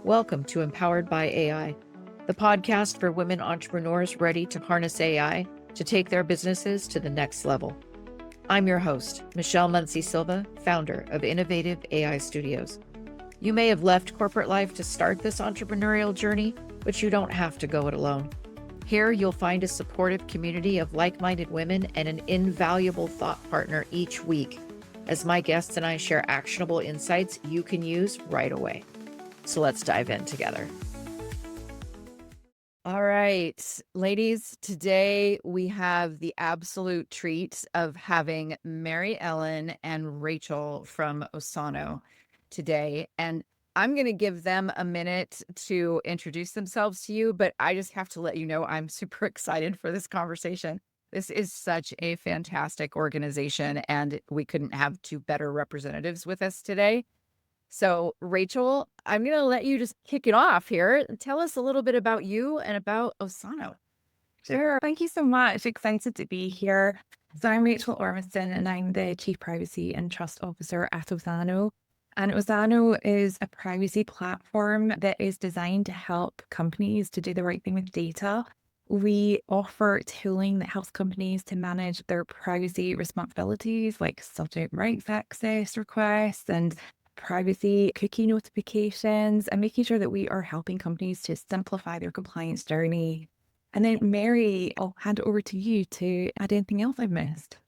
Welcome to Empowered by AI, the podcast for women entrepreneurs ready to harness AI to take their businesses to the next level. I'm your host, Michelle Muncie Silva, founder of Innovative AI Studios. You may have left corporate life to start this entrepreneurial journey, but you don't have to go it alone. Here, you'll find a supportive community of like-minded women and an invaluable thought partner each week, as my guests and I share actionable insights you can use right away. So let's dive in together. All right, ladies, today we have the absolute treat of having Mary Ellen and Rachel from Osano today. And I'm going to give them a minute to introduce themselves to you, but I just have to let you know I'm super excited for this conversation. This is such a fantastic organization, and we couldn't have two better representatives with us today. So, Rachel, I'm going to let you just kick it off here. Tell us a little bit about you and about Osano. Sure. Thank you so much. Excited to be here. So I'm Rachel Ormiston and I'm the Chief Privacy and Trust Officer at Osano. And Osano is a privacy platform that is designed to help companies to do the right thing with data. We offer tooling that helps companies to manage their privacy responsibilities like subject rights access requests and privacy cookie notifications and making sure that we are helping companies to simplify their compliance journey. And then, Mary, I'll hand it over to you to add anything else I've missed.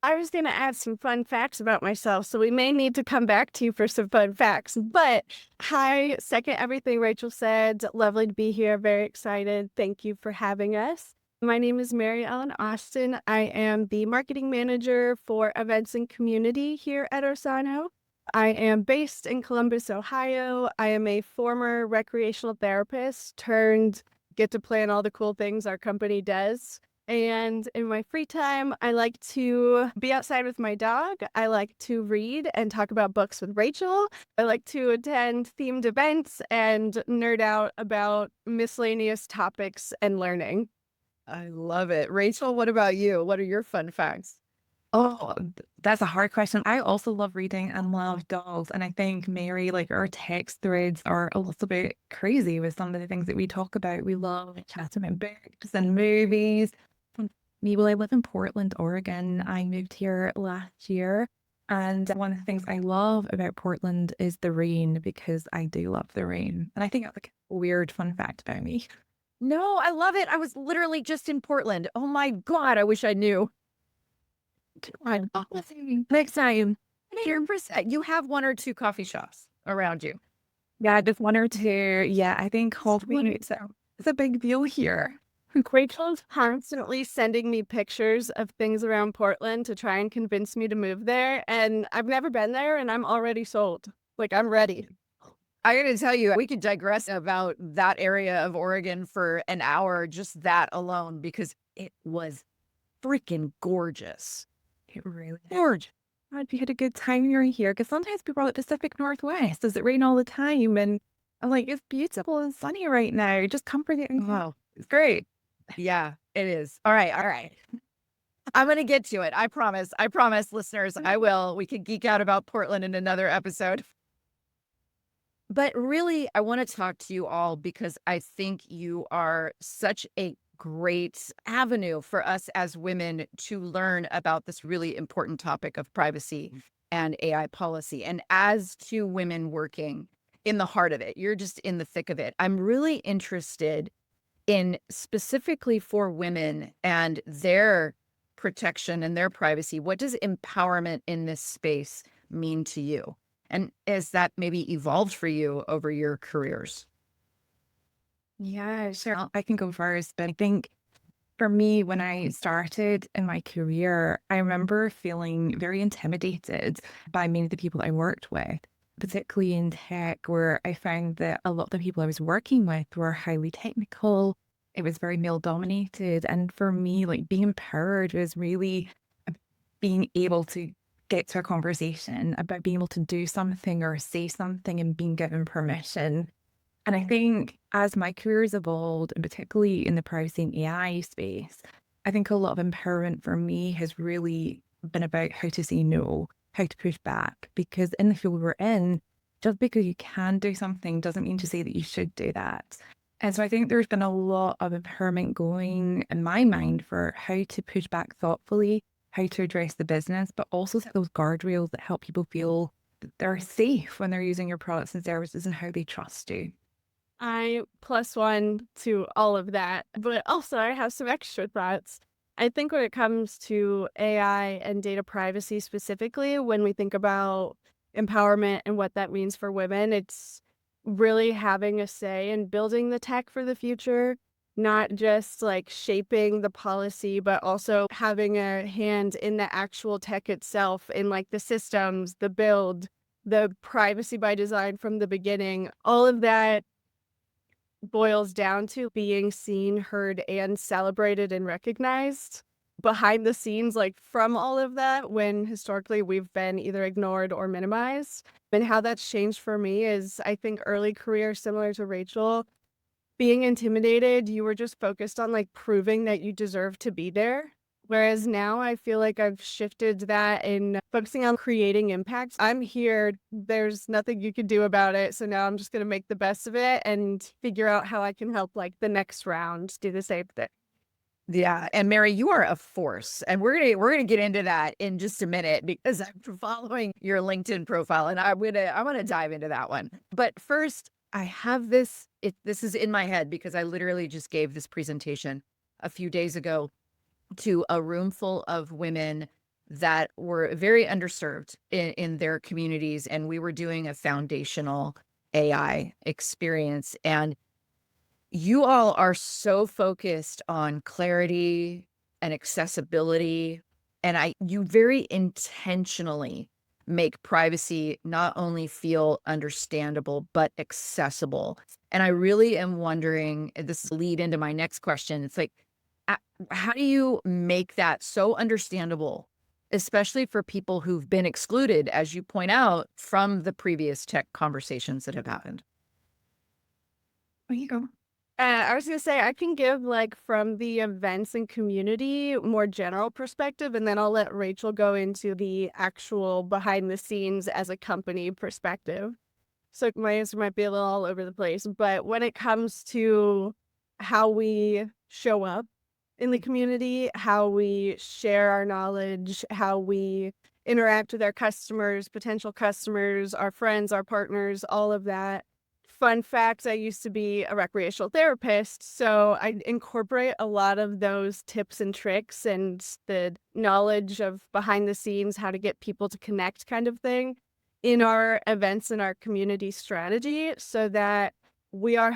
I was going to add some fun facts about myself, so we may need to come back to you for some fun facts. But hi, second everything Rachel said. Lovely to be here. Very excited. Thank you for having us. My name is Mary Ellen Austin. I am the marketing manager for events and community here at Osano. I am based in Columbus, Ohio. I am a former recreational therapist turned get to plan all the cool things our company does. And in my free time, I like to be outside with my dog. I like to read and talk about books with Rachel. I like to attend themed events and nerd out about miscellaneous topics and learning. I love it. Rachel, what about you? What are your fun facts? Oh, that's a hard question. I also love reading and love dogs. And I think, Mary, like our text threads are a little bit crazy with some of the things that we talk about. We love chatting about books and movies. For me, well, I live in Portland, Oregon. I moved here last year. And one of the things I love about Portland is the rain because I do love the rain. And I think that's like a weird fun fact about me. No, I love it. I was literally just in Portland. Oh my God, I wish I knew. Next time, 100%. You have one or two coffee shops around you. Yeah, just one or two. Yeah, I think hopefully it's a big deal here. Rachel's constantly sending me pictures of things around Portland to try and convince me to move there. And I've never been there and I'm already sold. Like, I'm ready. I got to tell you, we could digress about that area of Oregon for an hour, just that alone, because it was freaking gorgeous. It really gorgeous. Glad you had a good time you're here because sometimes people are like Pacific Northwest. Does it rain all the time? And I'm like, it's beautiful and sunny right now. Just comforting. Wow. It's great. Yeah, it is. All right. All right. I'm going to get to it. I promise. I promise, listeners, I will. We could geek out about Portland in another episode. But really, I want to talk to you all because I think you are such a great avenue for us as women to learn about this really important topic of privacy and AI policy. And as two women working in the heart of it, you're just in the thick of it. I'm really interested in specifically for women and their protection and their privacy. What does empowerment in this space mean to you? And has that maybe evolved for you over your careers? Yeah, sure. I can go first, but I think for me, when I started in my career, I remember feeling very intimidated by many of the people I worked with, particularly in tech, where I found that a lot of the people I was working with were highly technical. It was very male dominated. And for me, like being empowered was really being able to get to a conversation about being able to do something or say something and being given permission. And I think as my career has evolved, and particularly in the privacy and AI space, I think a lot of empowerment for me has really been about how to say no, how to push back. Because in the field we're in, just because you can do something doesn't mean to say that you should do that. And so I think there's been a lot of empowerment going in my mind for how to push back thoughtfully, how to address the business, but also set those guardrails that help people feel that they're safe when they're using your products and services and how they trust you. I plus one to all of that, but also I have some extra thoughts. I think when it comes to AI and data privacy specifically, when we think about empowerment and what that means for women, it's really having a say in building the tech for the future, not just like shaping the policy, but also having a hand in the actual tech itself, in like the systems, the build, the privacy by design from the beginning. All of that boils down to being seen, heard, and celebrated and recognized behind the scenes, like from all of that, when historically we've been either ignored or minimized. And how that's changed for me is, I think, early career, similar to Rachel, being intimidated, you were just focused on like proving that you deserve to be there. Whereas now I feel like I've shifted that in focusing on creating impacts. I'm here. There's nothing you can do about it. So now I'm just going to make the best of it and figure out how I can help like the next round do the same thing. Yeah, and Mary, you are a force, and we're gonna get into that in just a minute because I'm following your LinkedIn profile, and I'm gonna dive into that one. But first, I have this. This is in my head because I literally just gave this presentation a few days ago to a room full of women that were very underserved in their communities, and we were doing a foundational AI experience, and you all are so focused on clarity and accessibility, and you very intentionally make privacy not only feel understandable, but accessible. And I really am wondering, this lead into my next question. It's like, a how do you make that so understandable, especially for people who've been excluded, as you point out, from the previous tech conversations that have happened? There you go. I was gonna say I can give like from the events and community more general perspective, and then I'll let Rachel go into the actual behind the scenes as a company perspective. So my answer might be a little all over the place, but when it comes to how we show up in the community, how we share our knowledge, how we interact with our customers, potential customers, our friends, our partners, all of that. Fun fact, I used to be a recreational therapist, so I incorporate a lot of those tips and tricks and the knowledge of behind the scenes, how to get people to connect kind of thing in our events and our community strategy so that we're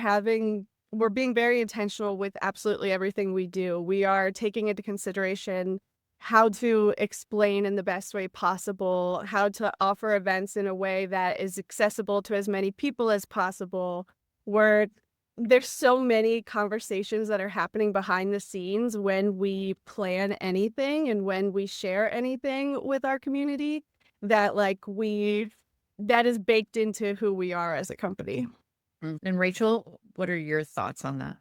being very intentional with absolutely everything we do. We are taking into consideration how to explain in the best way possible, how to offer events in a way that is accessible to as many people as possible. Where there's so many conversations that are happening behind the scenes when we plan anything and when we share anything with our community that that is baked into who we are as a company. And Rachel, what are your thoughts on that?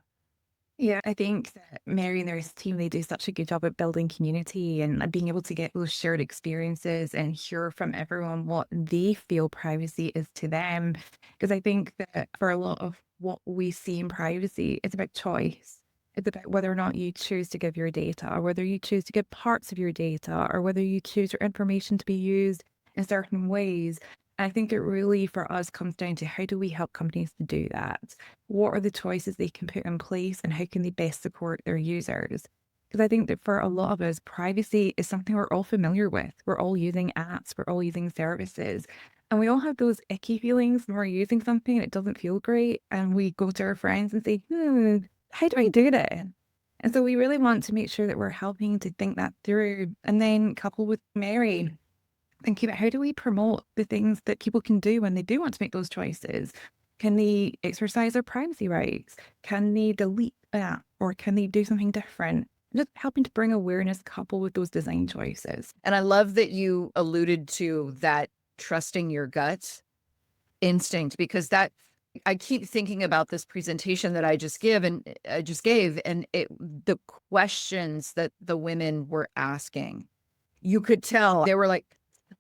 Yeah, I think that Mary and their team, they do such a good job at building community and being able to get those shared experiences and hear from everyone what they feel privacy is to them. Because I think that for a lot of what we see in privacy, it's about choice. It's about whether or not you choose to give your data, or whether you choose to give parts of your data, or whether you choose your information to be used in certain ways. I think it really, for us, comes down to how do we help companies to do that? What are the choices they can put in place and how can they best support their users? Because I think that for a lot of us, privacy is something we're all familiar with. We're all using apps, we're all using services, and we all have those icky feelings when we're using something and it doesn't feel great. And we go to our friends and say, how do I do that? And so we really want to make sure that we're helping to think that through. And then coupled with Mary, thinking about how do we promote the things that people can do when they do want to make those choices? Can they exercise their privacy rights? Can they delete that? Or can they do something different? Just helping to bring awareness coupled with those design choices. And I love that you alluded to that trusting your gut instinct, because that I keep thinking about this presentation that I just gave, and the questions that the women were asking. You could tell they were like,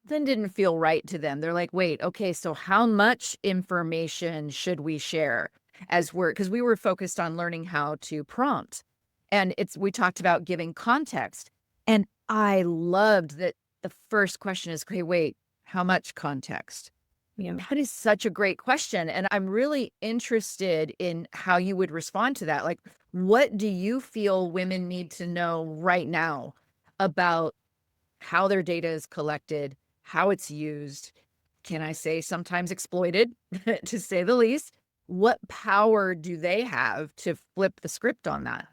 something didn't feel right to them. They're like, wait, okay, so how much information should we share because we were focused on learning how to prompt. And we talked about giving context. And I loved that the first question is, okay, wait, how much context? Yeah. That is such a great question. And I'm really interested in how you would respond to that. Like, what do you feel women need to know right now about how their data is collected, how it's used? Can I say sometimes exploited, to say the least? What power do they have to flip the script on that?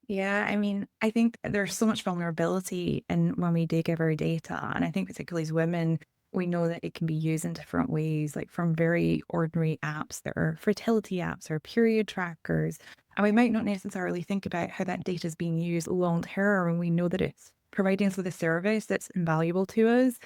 Yeah, I mean, I think there's so much vulnerability in when we dig our data. And I think particularly as women, we know that it can be used in different ways, like from very ordinary apps that are fertility apps or period trackers. And we might not necessarily think about how that data is being used long term. And we know that it's providing us with a service that's invaluable to us.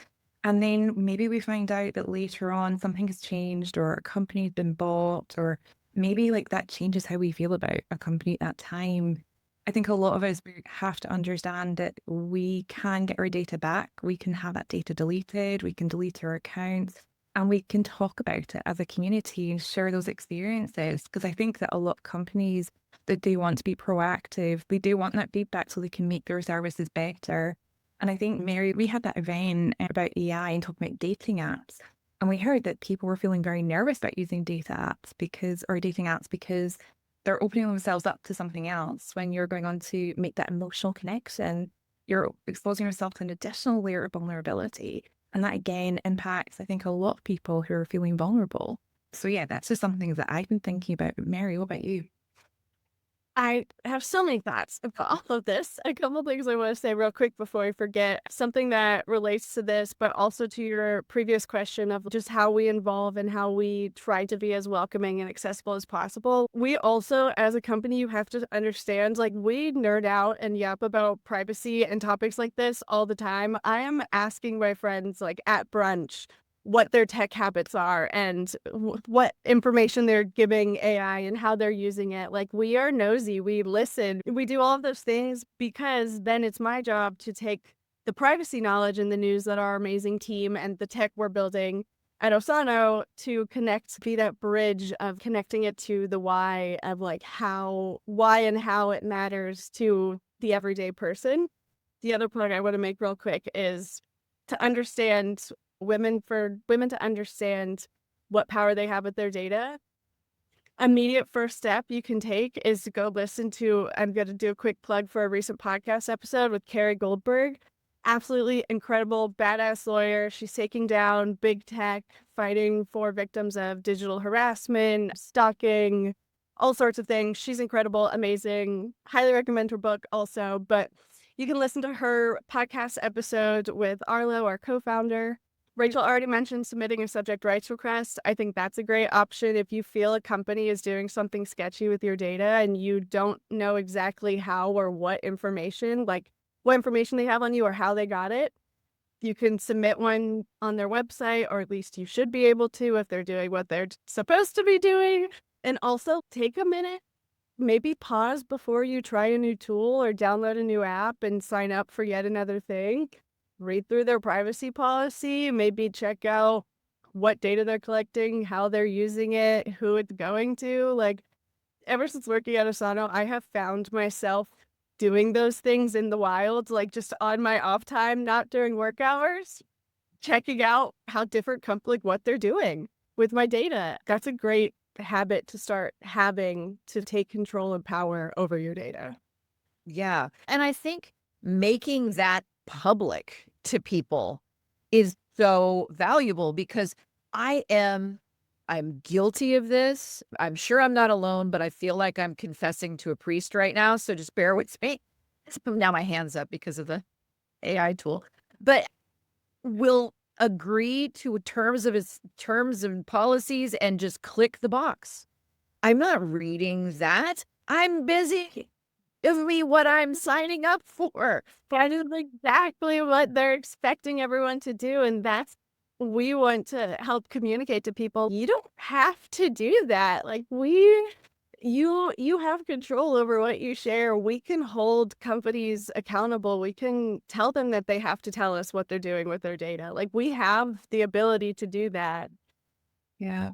And then maybe we find out that later on something has changed or a company's been bought, or maybe like that changes how we feel about a company at that time. I think a lot of us we have to understand that we can get our data back. We can have that data deleted. We can delete our accounts and we can talk about it as a community and share those experiences. Because I think that a lot of companies that they want to be proactive, they do want that feedback so they can make their services better. And I think, Mary, we had that event about AI and talking about dating apps. And we heard that people were feeling very nervous about using data apps or dating apps because they're opening themselves up to something else. When you're going on to make that emotional connection, you're exposing yourself to an additional layer of vulnerability. And that again impacts, I think, a lot of people who are feeling vulnerable. So yeah, that's just something that I've been thinking about. Mary, what about you? I have so many thoughts about all of this. A couple things I want to say real quick before I forget. Something that relates to this, but also to your previous question of just how we involve and how we try to be as welcoming and accessible as possible. We also, as a company, you have to understand, like, we nerd out and yap about privacy and topics like this all the time. I am asking my friends, like, at brunch, what their tech habits are and what information they're giving AI and how they're using it. Like, we are nosy, we listen, we do all of those things because then it's my job to take the privacy knowledge and the news that our amazing team and the tech we're building at Osano to be that bridge of connecting it to the why of like why and how it matters to the everyday person. The other point I want to make real quick is to understand for women to understand what power they have with their data. Immediate first step you can take is to go listen to, I'm going to do a quick plug for a recent podcast episode with Carrie Goldberg. Absolutely incredible, badass lawyer. She's taking down big tech, fighting for victims of digital harassment, stalking, all sorts of things. She's incredible, amazing. Highly recommend her book also, but you can listen to her podcast episode with Arlo, our co-founder. Rachel already mentioned submitting a subject rights request. I think that's a great option if you feel a company is doing something sketchy with your data and you don't know exactly how or what information they have on you or how they got it. You can submit one on their website, or at least you should be able to if they're doing what they're supposed to be doing. And also take a minute, maybe pause before you try a new tool or download a new app and sign up for yet another thing. Read through their privacy policy, maybe check out what data they're collecting, how they're using it, who it's going to. Like, ever since working at Asano, I have found myself doing those things in the wild, like just on my off time, not during work hours, checking out how different companies, what they're doing with my data. That's a great habit to start having to take control and power over your data. Yeah. And I think making that public to people is so valuable because I'm guilty of this. I'm sure I'm not alone, but I feel like I'm confessing to a priest right now. So just bear with me. Now my hand's up because of the AI tool. But will agree to terms and policies and just click the box. I'm not reading that. I'm busy. Give me what I'm signing up for. That is exactly what they're expecting everyone to do. And we want to help communicate to people. You don't have to do that. You have control over what you share. We can hold companies accountable. We can tell them that they have to tell us what they're doing with their data. Like, we have the ability to do that. Yeah.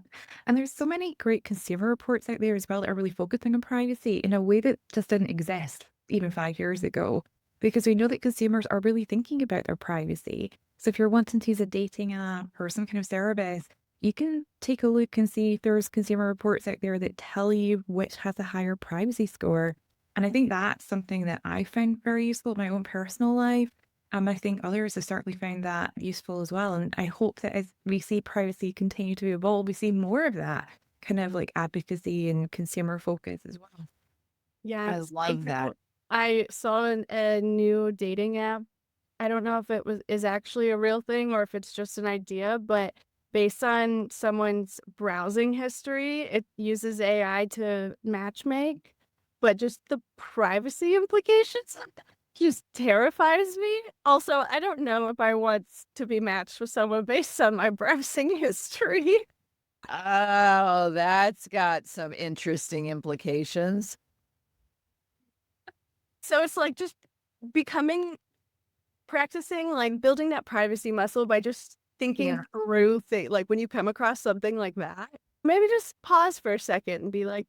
And there's so many great consumer reports out there as well that are really focusing on privacy in a way that just didn't exist even 5 years ago. Because we know that consumers are really thinking about their privacy. So if you're wanting to use a dating app or some kind of service, you can take a look and see if there's consumer reports out there that tell you which has a higher privacy score. And I think that's something that I found very useful in my own personal life. I think others have certainly found that useful as well. And I hope that as we see privacy continue to evolve, we see more of that kind of like advocacy and consumer focus as well. I Yes. love that. I saw a new dating app. I don't know if it is actually a real thing or if it's just an idea, but based on someone's browsing history, it uses AI to matchmake. But just the privacy implications of that just terrifies me. Also, I don't know if I want to be matched with someone based on my browsing history. Oh, that's got some interesting implications. So it's like just becoming practicing, like, building that privacy muscle by just thinking Yeah. through like, when you come across something like that, maybe just pause for a second and be like,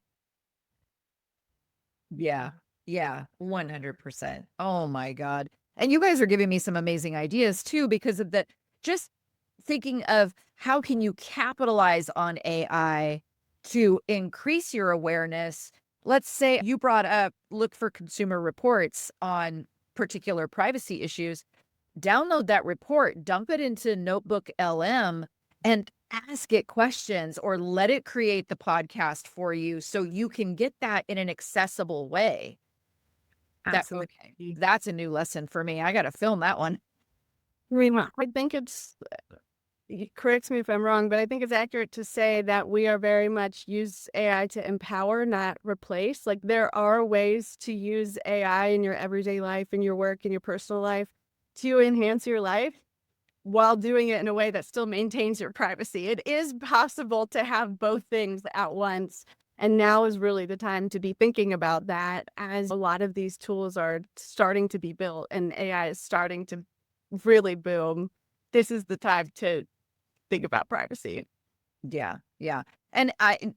Yeah. Yeah. 100%. Oh my God. And you guys are giving me some amazing ideas too, because of the just thinking of how can you capitalize on AI to increase your awareness. Let's say you brought up look for consumer reports on particular privacy issues. Download that report, dump it into Notebook LM, and ask it questions or let it create the podcast for you so you can get that in an accessible way. That okay. Absolutely. That's a new lesson for me. I got to film that one. I think it's, correct me if I'm wrong, but I think it's accurate to say that we are very much use AI to empower, not replace. Like, there are ways to use AI in your everyday life, in your work, in your personal life to enhance your life while doing it in a way that still maintains your privacy. It is possible to have both things at once. And now is really the time to be thinking about that, as a lot of these tools are starting to be built and AI is starting to really boom. This is the time to think about privacy. Yeah, yeah. And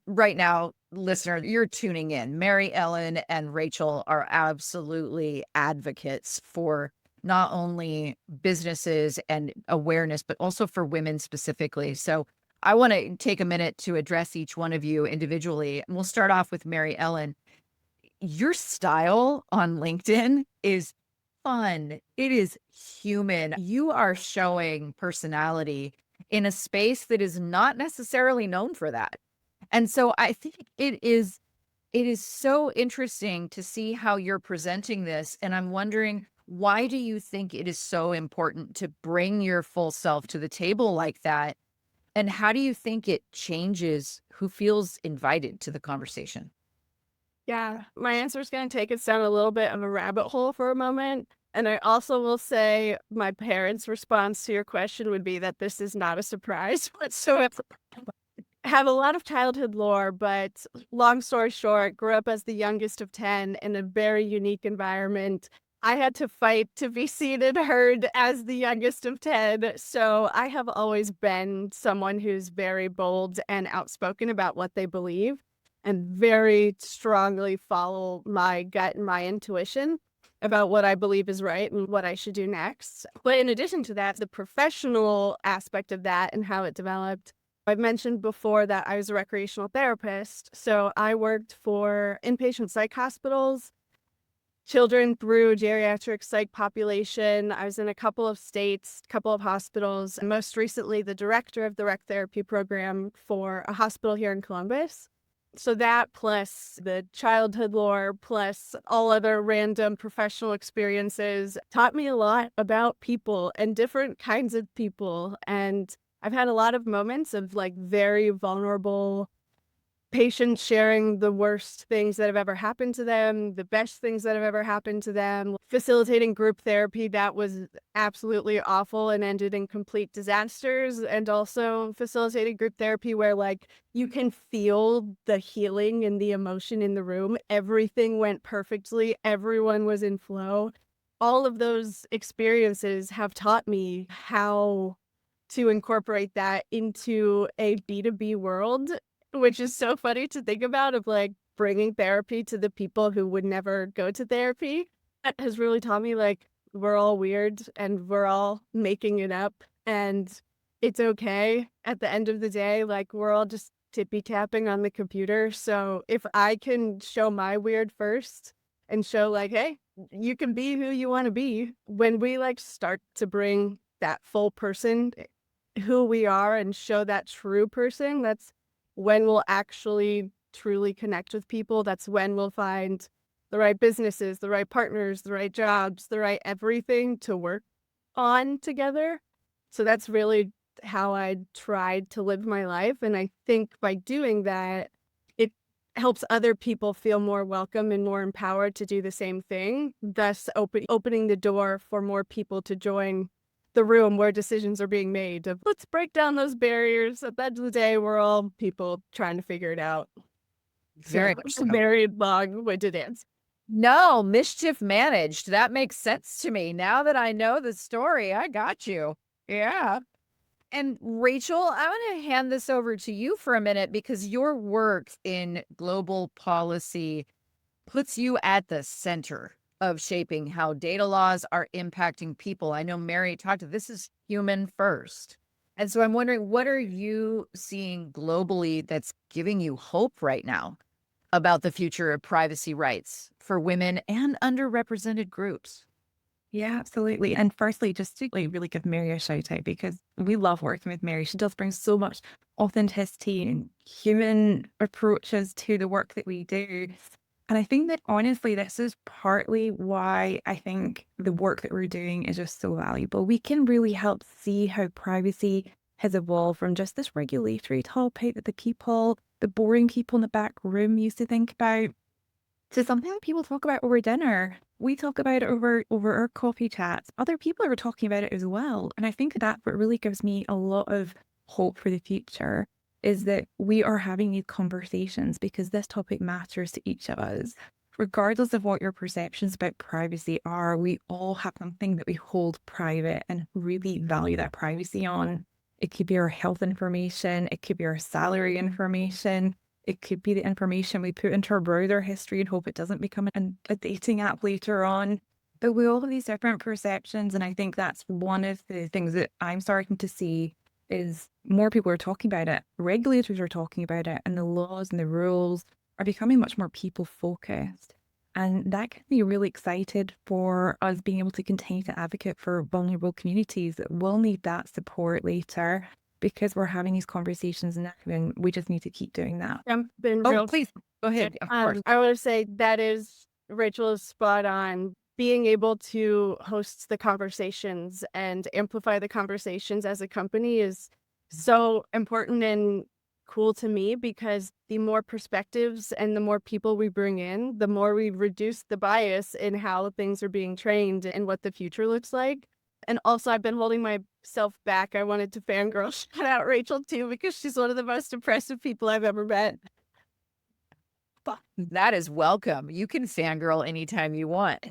right now, listener, you're tuning in. Mary Ellen and Rachel are absolutely advocates for not only businesses and awareness, but also for women specifically. So I want to take a minute to address each one of you individually. And we'll start off with Mary Ellen. Your style on LinkedIn is fun. It is human. You are showing personality in a space that is not necessarily known for that. And so I think it is so interesting to see how you're presenting this. And I'm wondering, why do you think it is so important to bring your full self to the table like that? And how do you think it changes who feels invited to the conversation? Yeah, my answer is going to take us down a little bit of a rabbit hole for a moment. And I also will say my parents' response to your question would be that this is not a surprise whatsoever. Have a lot of childhood lore, but long story short, grew up as the youngest of 10 in a very unique environment. I had to fight to be seen and heard as the youngest of 10. So I have always been someone who's very bold and outspoken about what they believe and very strongly follow my gut and my intuition about what I believe is right and what I should do next. But in addition to that, the professional aspect of that and how it developed, I've mentioned before that I was a recreational therapist. So I worked for inpatient psych hospitals, children through geriatric psych population. I was in a couple of states, a couple of hospitals, and most recently the director of the rec therapy program for a hospital here in Columbus. So that plus the childhood lore plus all other random professional experiences taught me a lot about people and different kinds of people. And I've had a lot of moments of like very vulnerable patients sharing the worst things that have ever happened to them, the best things that have ever happened to them, facilitating group therapy that was absolutely awful and ended in complete disasters, and also facilitating group therapy where like you can feel the healing and the emotion in the room. Everything went perfectly. Everyone was in flow. All of those experiences have taught me how to incorporate that into a B2B world, which is so funny to think about, of like bringing therapy to the people who would never go to therapy. That has really taught me like we're all weird and we're all making it up, and it's okay at the end of the day. Like we're all just tippy tapping on the computer. So if I can show my weird first and show like, hey, you can be who you want to be, when we like start to bring that full person who we are and show that true person, that's when we'll actually truly connect with people. That's when we'll find the right businesses, the right partners, the right jobs, the right everything to work on together. So that's really how I tried to live my life. And I think by doing that, it helps other people feel more welcome and more empowered to do the same thing, thus opening the door for more people to join the room where decisions are being made of let's break down those barriers. At the end of the day, we're all people trying to figure it out. Very So, much so. very long-winded answer. No, mischief managed. That makes sense to me. Now that I know the story, I got you. Yeah. And Rachel, I want to hand this over to you for a minute because your work in global policy puts you at the center of shaping how data laws are impacting people. I know Mary talked to this is human first. And so I'm wondering, what are you seeing globally that's giving you hope right now about the future of privacy rights for women and underrepresented groups? Yeah, absolutely. And firstly, just to like really give Mary a shout out because we love working with Mary. She does bring so much authenticity and human approaches to the work that we do. And I think that honestly, this is partly why I think the work that we're doing is just so valuable. We can really help see how privacy has evolved from just this regulatory topic that the boring people in the back room used to think about, to something that people talk about over dinner. We talk about it over our coffee chats. Other people are talking about it as well. And I think that what really gives me a lot of hope for the future is that we are having these conversations because this topic matters to each of us. Regardless of what your perceptions about privacy are, we all have something that we hold private and really value that privacy on. It could be our health information, it could be our salary information, it could be the information we put into our browser history and hope it doesn't become a dating app later on. But we all have these different perceptions. And I think that's one of the things that I'm starting to see is more people are talking about it. Regulators are talking about it, and the laws and the rules are becoming much more people focused. And that can be really excited for us being able to continue to advocate for vulnerable communities that will need that support later because we're having these conversations now and we just need to keep doing that. Been Oh, real. please go ahead. Of course. I want to say that is Rachel is spot on. Being able to host the conversations and amplify the conversations as a company is so important and cool to me because the more perspectives and the more people we bring in, the more we reduce the bias in how things are being trained and what the future looks like. And also, I've been holding myself back. I wanted to fangirl shout out Rachel too because she's one of the most impressive people I've ever met. That is welcome. You can fangirl anytime you want.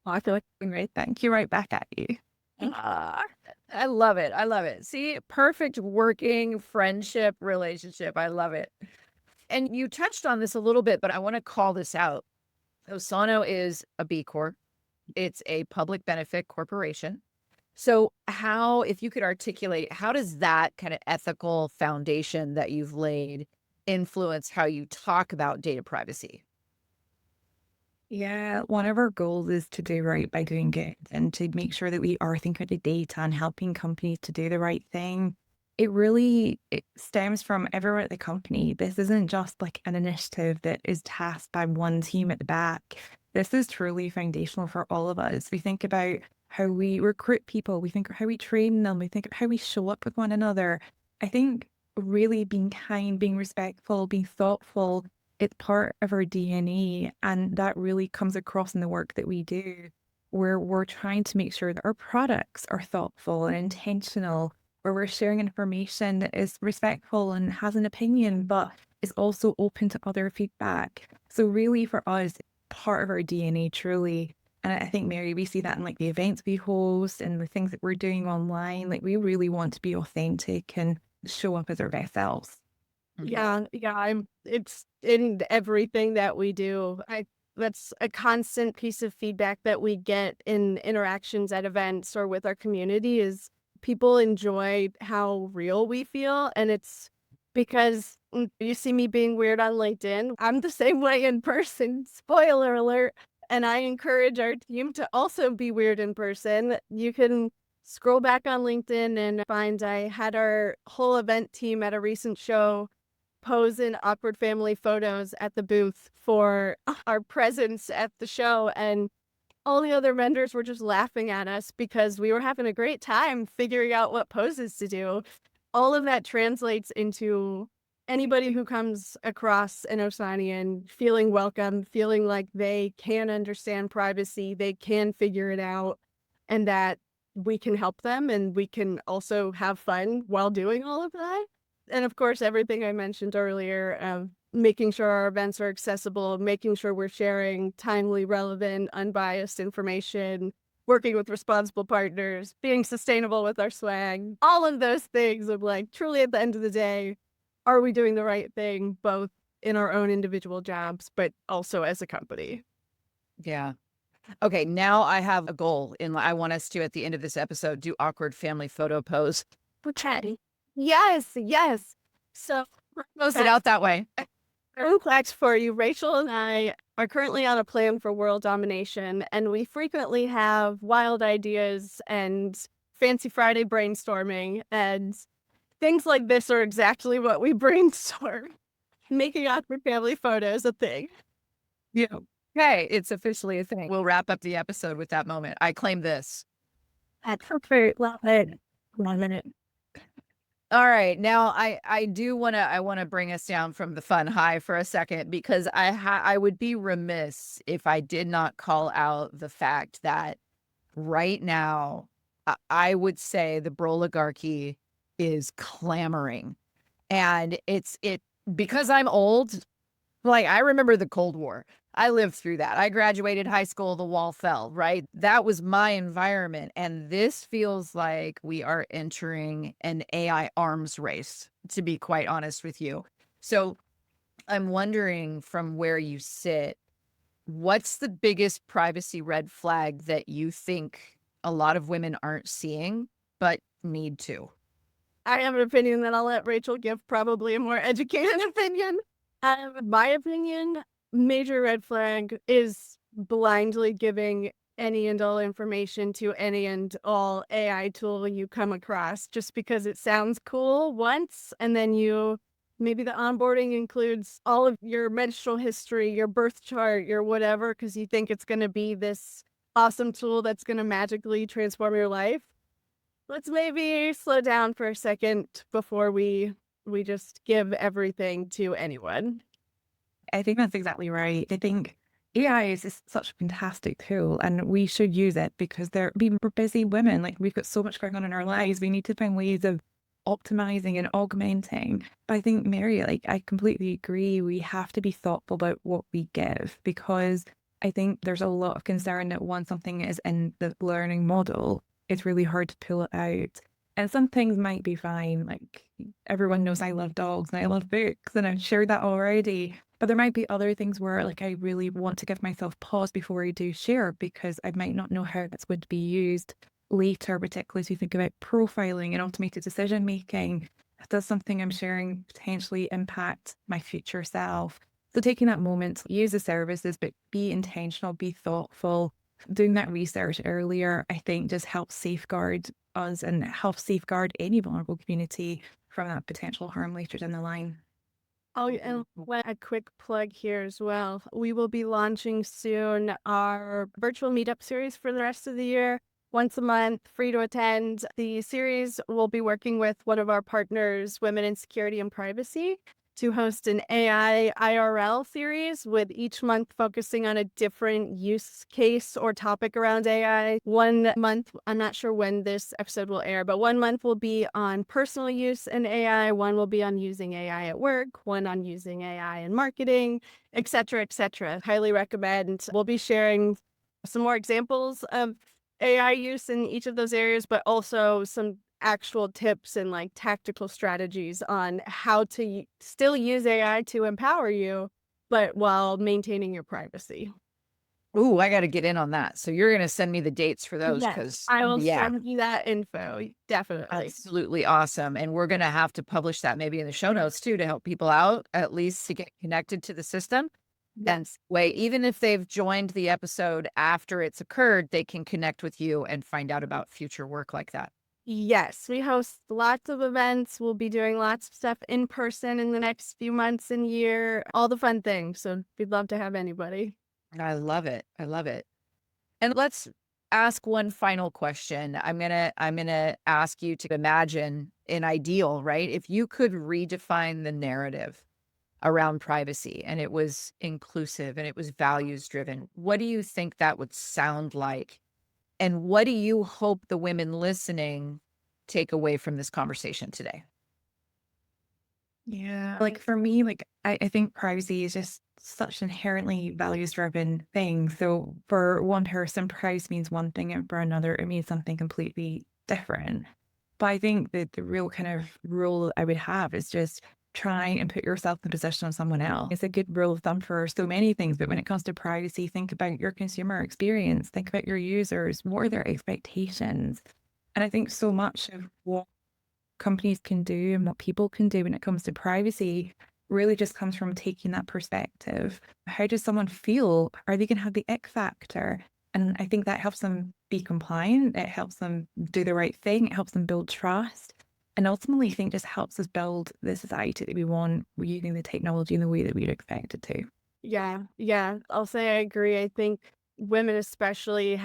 Well, I feel like I'm right. Thank you right back at you. Ah, I love it. I love it. See, perfect working friendship relationship. I love it. And you touched on this a little bit, but I want to call this out. Osano is a B Corp. It's a public benefit corporation. So how, if you could articulate, how does that kind of ethical foundation that you've laid influence how you talk about data privacy? Yeah, one of our goals is to do right by doing good and to make sure that we are thinking about the data and helping companies to do the right thing. It stems from everyone at the company. This isn't just like an initiative that is tasked by one team at the back. This is truly foundational for all of us. We think about how we recruit people, we think how we train them, we think how we show up with one another. I think really being kind, being respectful, being thoughtful, it's part of our DNA. And that really comes across in the work that we do, where we're trying to make sure that our products are thoughtful and intentional, where we're sharing information that is respectful and has an opinion, but is also open to other feedback. So really for us, part of our DNA truly. And I think, Mary, we see that in like the events we host and the things that we're doing online. Like we really want to be authentic and show up as our best selves. Yeah, it's in everything that we do. That's a constant piece of feedback that we get in interactions at events or with our community is people enjoy how real we feel. And it's because you see me being weird on LinkedIn. I'm the same way in person. Spoiler alert. And I encourage our team to also be weird in person. You can scroll back on LinkedIn and find I had our whole event team at a recent show pose in awkward family photos at the booth for our presence at the show. And all the other vendors were just laughing at us because we were having a great time figuring out what poses to do. All of that translates into anybody who comes across an Osanian feeling welcome, feeling like they can understand privacy, they can figure it out, and that we can help them and we can also have fun while doing all of that. And of course, everything I mentioned earlier, making sure our events are accessible, making sure we're sharing timely, relevant, unbiased information, working with responsible partners, being sustainable with our swag, all of those things of like, truly at the end of the day, are we doing the right thing, both in our own individual jobs, but also as a company? Yeah. Okay, now I have a goal I want us to, at the end of this episode, do awkward family photo pose. We're chatting. Yes. So, Pose it out that way. facts for you. Rachel and I are currently on a plan for world domination, and we frequently have wild ideas and fancy Friday brainstorming, and things like this are exactly what we brainstorm. Making awkward family photos a thing. Yeah. Okay, it's officially a thing. We'll wrap up the episode with that moment. I claim this. That's perfect. Love it. 1 minute. All right. Now I want to bring us down from the fun high for a second, because I would be remiss if I did not call out the fact that right now I would say the broligarchy is clamoring, and it because I'm old. Like, I remember the Cold War. I lived through that. I graduated high school, the wall fell, right? That was my environment. And this feels like we are entering an AI arms race, to be quite honest with you. So I'm wondering, from where you sit, what's the biggest privacy red flag that you think a lot of women aren't seeing but need to? I have an opinion that I'll let Rachel give, probably a more educated opinion. My opinion, major red flag is blindly giving any and all information to any and all AI tool you come across just because it sounds cool once, and then maybe the onboarding includes all of your menstrual history, your birth chart, your whatever, because you think it's going to be this awesome tool that's going to magically transform your life. Let's maybe slow down for a second before we just give everything to anyone. I think that's exactly right. I think AI is just such a fantastic tool and we should use it because we're busy women. Like we've got so much going on in our lives. We need to find ways of optimizing and augmenting. But I think, Mary, like I completely agree. We have to be thoughtful about what we give, because I think there's a lot of concern that once something is in the learning model, it's really hard to pull it out. And some things might be fine. Like everyone knows I love dogs and I love books, and I've shared that already. But there might be other things where like I really want to give myself pause before I do share, because I might not know how that's going to be used later, particularly as you think about profiling and automated decision making. Does something I'm sharing potentially impact my future self? So taking that moment to use the services, but be intentional, be thoughtful. Doing that research earlier, I think, just helps safeguard us and helps safeguard any vulnerable community from that potential harm later down the line. Oh, and a quick plug here as well. We will be launching soon our virtual meetup series for the rest of the year. once a month, free to attend. The series will be working with one of our partners, Women in Security and Privacy, to host an AI IRL series, with each month focusing on a different use case or topic around AI. One month, I'm not sure when this episode will air, but one month will be on personal use in AI, one will be on using AI at work, one on using AI in marketing, et cetera, et cetera. Highly recommend. We'll be sharing some more examples of AI use in each of those areas, but also some actual tips and like tactical strategies on how to still use AI to empower you, but while maintaining your privacy. Ooh, I got to get in on that. So you're going to send me the dates for those Yes, because, I will yeah, send you that info. Definitely. absolutely awesome. And we're going to have to publish that maybe in the show notes too to help people out, at least to get connected to the system. That's way, even if they've joined the episode after it's occurred, they can connect with you and find out about future work like that. Yes, we host lots of events. We'll be doing lots of stuff in person in the next few months and year, all the fun things. So we'd love to have anybody. I love it. I love it. And let's ask one final question. I'm gonna ask you to imagine an ideal, right? If you could redefine the narrative around privacy and it was inclusive and it was values driven, what do you think that would sound like? And what do you hope the women listening take away from this conversation today? Yeah. Like for me, like I think privacy is just such an inherently values driven thing. So for one person, privacy means one thing, and for another, it means something completely different. But I think that the real kind of rule I would have is just try and put yourself in the position of someone else. It's a good rule of thumb for so many things. But when it comes to privacy, think about your consumer experience, think about your users, what are their expectations? And I think so much of what companies can do and what people can do when it comes to privacy really just comes from taking that perspective. How does someone feel? Are they going to have the ick factor? And I think that helps them be compliant. It helps them do the right thing. It helps them build trust. And ultimately, I think just helps us build the society that we want, using the technology in the way that we'd expect it to. Yeah. I'll say I agree. I think women especially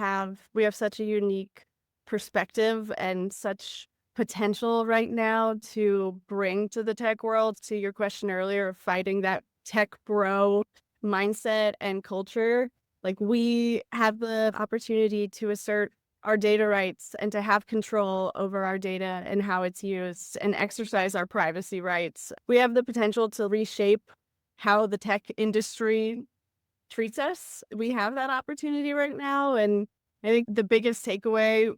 we have such a unique perspective and such potential right now to bring to the tech world. To your question earlier of fighting that tech bro mindset and culture, like we have the opportunity to assert our data rights and to have control over our data and how it's used and exercise our privacy rights. We have the potential to reshape how the tech industry treats us. We have that opportunity right now. And I think the biggest takeaway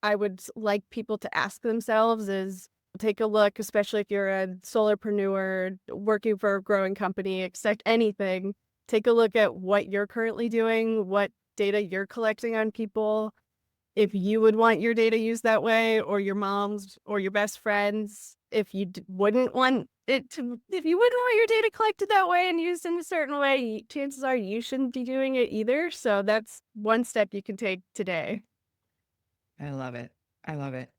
I would like people to ask themselves is take a look, especially if you're a solopreneur working for a growing company, expect anything. Take a look at what you're currently doing, what data you're collecting on people. If you would want your data used that way, or your mom's or your best friends, if you wouldn't want if you wouldn't want your data collected that way and used in a certain way, chances are you shouldn't be doing it either. So that's one step you can take today. I love it. I love it.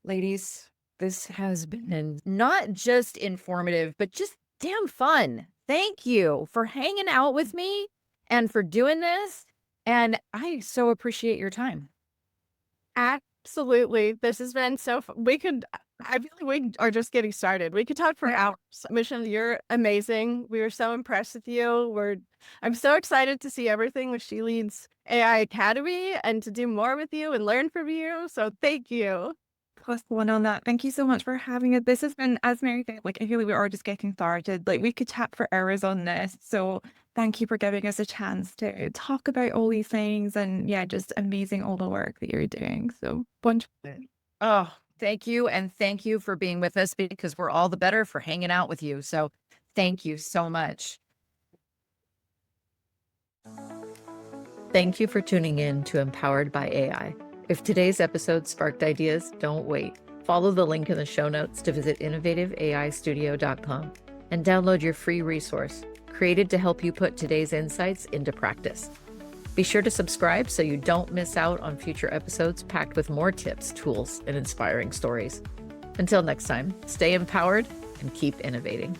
Ladies, this has been not just informative, but just damn fun. Thank you for hanging out with me and for doing this. And I so appreciate your time. Absolutely. This has been so fun. I feel like we are just getting started. We could talk for hours. Michelle, you're amazing. We were so impressed with you. I'm so excited to see everything with She Leads AI Academy and to do more with you and learn from you. So thank you. Plus one on that. Thank you so much for having it. This has been, as Mary said, like I feel like we are just getting started. Like we could chat for hours on this. So thank you for giving us a chance to talk about all these things, and yeah, just amazing all the work that you're doing. So wonderful. Oh, thank you. And thank you for being with us, because we're all the better for hanging out with you. So thank you so much. Thank you for tuning in to Empowered by AI. If today's episode sparked ideas, don't wait. Follow the link in the show notes to visit innovativeaistudio.com and download your free resource, created to help you put today's insights into practice. Be sure to subscribe so you don't miss out on future episodes packed with more tips, tools, and inspiring stories. Until next time, stay empowered and keep innovating.